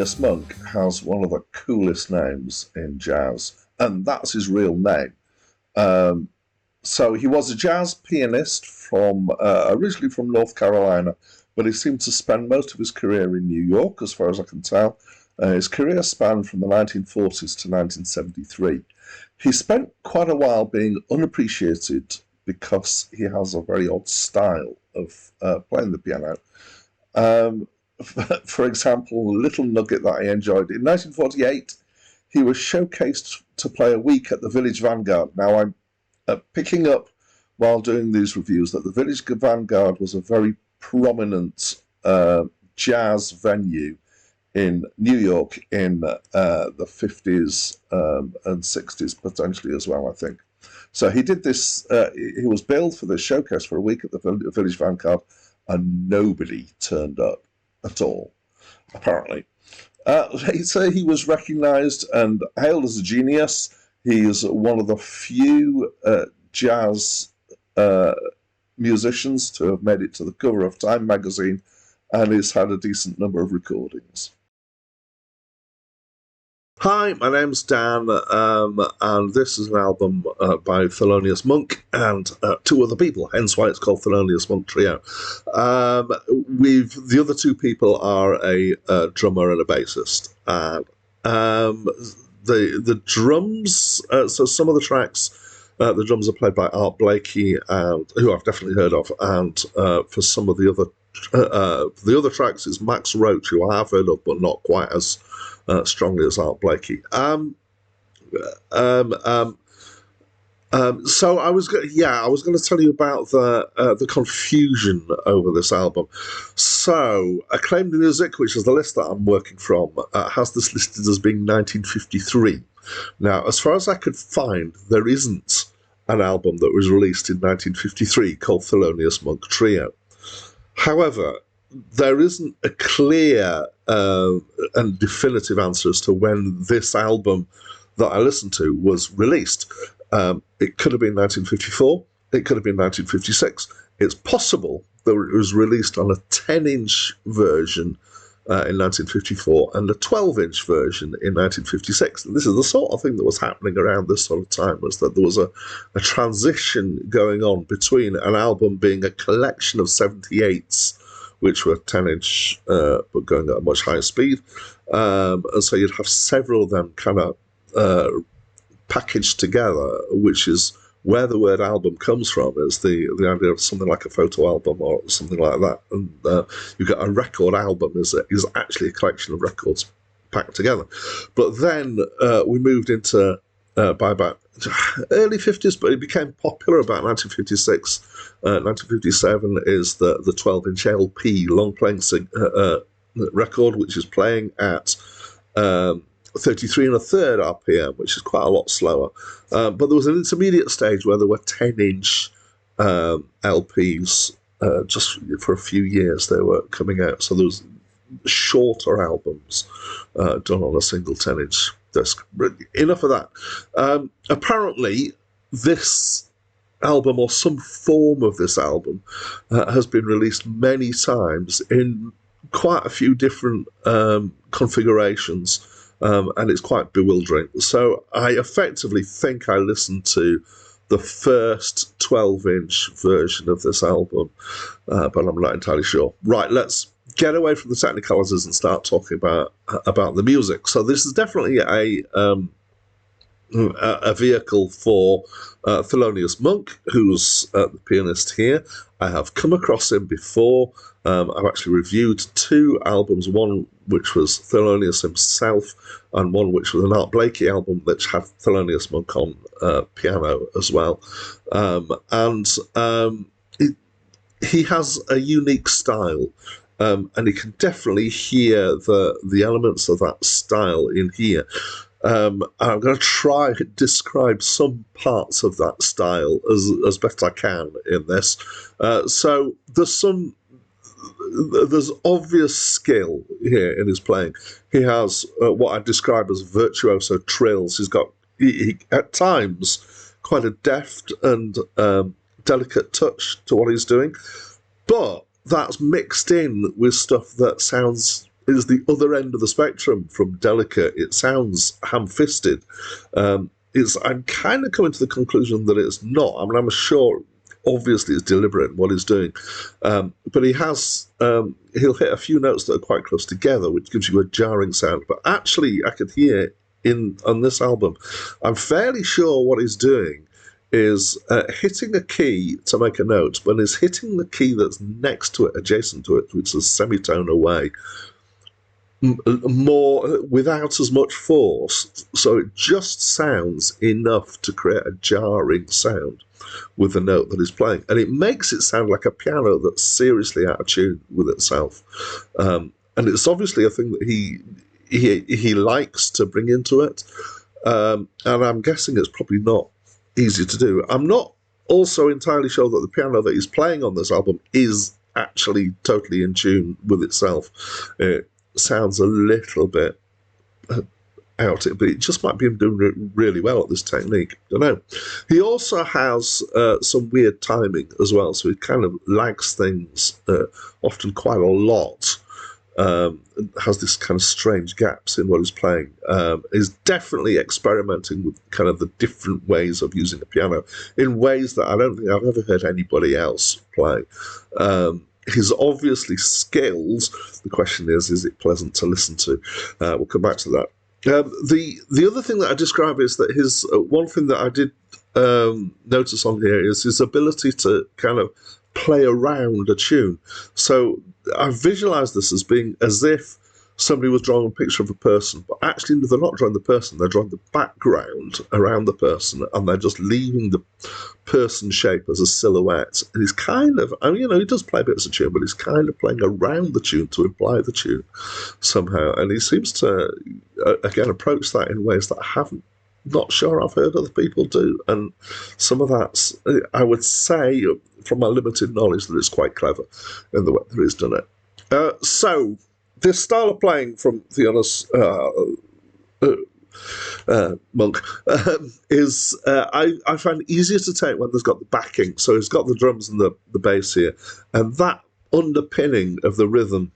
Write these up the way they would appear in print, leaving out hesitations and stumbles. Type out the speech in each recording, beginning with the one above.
Thelonious Monk has one of the coolest names in jazz, and that's his real name. So he was a jazz pianist from originally from North Carolina, but he seemed to spend most of his career in New York, as far as I can tell. His career spanned from the 1940s to 1973. He spent quite a while being unappreciated because he has a very odd style of playing the piano. For example, a little nugget that I enjoyed. In 1948, he was showcased to play a week at the Village Vanguard. Now, I'm picking up while doing these reviews that the Village Vanguard was a very prominent jazz venue in New York in the 50s and 60s, potentially as well, I think. So he did this, he was billed for this showcase for a week at the Village Vanguard, and nobody turned up at all, apparently. So he was recognised and hailed as a genius. He is one of the few jazz musicians to have made it to the cover of Time magazine, and he's had a decent number of recordings. Hi, my name's Dan, and this is an album by Thelonious Monk and two other people, hence why it's called Thelonious Monk Trio. The other two people are a drummer and a bassist. The drums, so some of the tracks, the drums are played by Art Blakey, who I've definitely heard of, and for some of the other tracks is Max Roach, who I have heard of, but not quite as strongly as Art Blakey. So I was going to tell you about the confusion over this album. So Acclaimed Music, which is the list that I'm working from, has this listed as being 1953. Now, as far as I could find, there isn't an album that was released in 1953 called Thelonious Monk Trio. However, there isn't a clear and definitive answer as to when this album that I listened to was released. It could have been 1954. It could have been 1956. It's possible that it was released on a 10-inch version in 1954 and a 12-inch version in 1956. And this is the sort of thing that was happening around this sort of time, was that there was a transition going on between an album being a collection of 78s, which were 10-inch, but going at a much higher speed. And so you'd have several of them kind of packaged together, which is where the word album comes from, is the idea of something like a photo album or something like that. And you've got a record album is actually a collection of records packed together. But then we moved into, by about early 50s, but it became popular about 1956. 1957 is the 12-inch LP, long-playing record, which is playing at 33 1/3 RPM, which is quite a lot slower. But there was an intermediate stage where there were 10-inch LPs. Just for a few years they were coming out. So there was shorter albums done on a single 10-inch disc. But enough of that. Apparently, this album, or some form of this album, has been released many times in quite a few different configurations. And it's quite bewildering. So I effectively think I listened to the first 12-inch version of this album, but I'm not entirely sure. Right, let's get away from the technicalities and start talking about the music. So this is definitely a vehicle for Thelonious Monk, who's the pianist here. I have come across him before. I've actually reviewed two albums, one which was Thelonious himself, and one which was an Art Blakey album which had Thelonious Monk on piano as well. He has a unique style, and you can definitely hear the elements of that style in here. I'm going to try to describe some parts of that style as best I can in this. So there's obvious skill here in his playing. He has what I describe as virtuoso trills. He's got, at times, quite a deft and delicate touch to what he's doing, but that's mixed in with stuff that sounds is the other end of the spectrum from delicate. It sounds ham-fisted. I'm kind of coming to the conclusion that it's not. I mean, I'm sure, obviously, it's deliberate in what he's doing, but he'll hit a few notes that are quite close together, which gives you a jarring sound. But actually, I could hear on this album, I'm fairly sure what he's doing is hitting a key to make a note, but is hitting the key that's next to it, adjacent to it, which is a semitone away, more without as much force, so it just sounds enough to create a jarring sound with the note that he's playing, and it makes it sound like a piano that's seriously out of tune with itself. And it's obviously a thing that he likes to bring into it, and I'm guessing it's probably not easy to do. I'm not also entirely sure that the piano that he's playing on this album is actually totally in tune with itself. It sounds a little bit out, but it just might be him doing really well at this technique. I don't know. He also has some weird timing as well, so he kind of lags things often quite a lot. Has this kind of strange gaps in what he's playing. Is definitely experimenting with kind of the different ways of using a piano in ways that I don't think I've ever heard anybody else play. He's obviously skilled. The question is it pleasant to listen to? We'll come back to that. The other thing that I describe is that his one thing that I did notice on here is his ability to kind of play around a tune. So I visualize this as being as if somebody was drawing a picture of a person, but actually they're not drawing the person, they're drawing the background around the person, and they're just leaving the person shape as a silhouette. And he's kind of, I mean, he does play bits of tune, but he's kind of playing around the tune to imply the tune somehow. And he seems to, again, approach that in ways that I haven't, not sure I've heard other people do. And some of that's, I would say, from my limited knowledge, that it's quite clever in the way that he's done it. So, this style of playing from Thelonious Monk is, I find easier to take when there's got the backing. So he's got the drums and the bass here. And that underpinning of the rhythm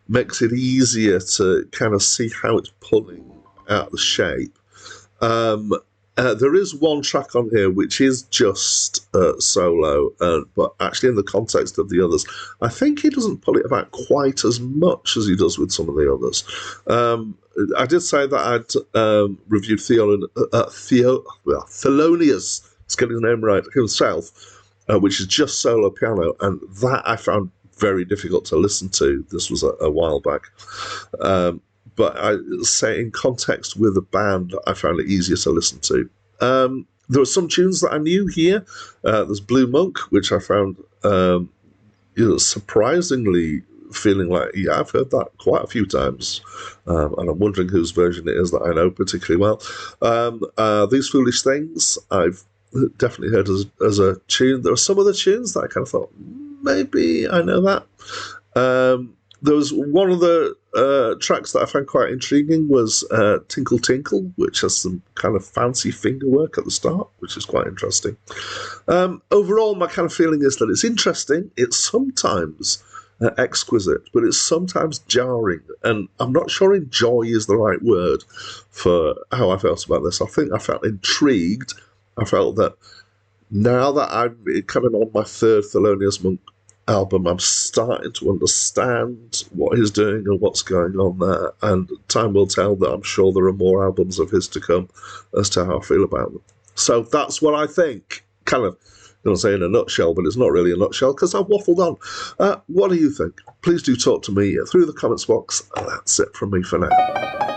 makes it easier to kind of see how it's pulling out the shape. There is one track on here which is just solo, but actually in the context of the others, I think he doesn't pull it about quite as much as he does with some of the others. I did say that I'd reviewed Thelonious, let's get his name right, himself, which is just solo piano, and that I found very difficult to listen to. This was a while back. But I say in context with a band, I found it easier to listen to. There were some tunes that I knew here. There's Blue Monk, which I found surprisingly feeling like, yeah, I've heard that quite a few times. And I'm wondering whose version it is that I know particularly well. These Foolish Things, I've definitely heard as a tune. There are some other tunes that I kind of thought, maybe I know that. There was one of the tracks that I found quite intriguing was Tinkle Tinkle, which has some kind of fancy finger work at the start, which is quite interesting. Overall, my kind of feeling is that it's interesting. It's sometimes exquisite, but it's sometimes jarring. And I'm not sure enjoy is the right word for how I felt about this. I think I felt intrigued. I felt that now that I'm kind of on my third Thelonious Monk album, I'm starting to understand what he's doing and what's going on there, and time will tell that I'm sure there are more albums of his to come as to how I feel about them. So that's what I think, kind of, going to say in a nutshell, but it's not really a nutshell because I've waffled on. What do you think? Please do talk to me through the comments box. That's it from me for now.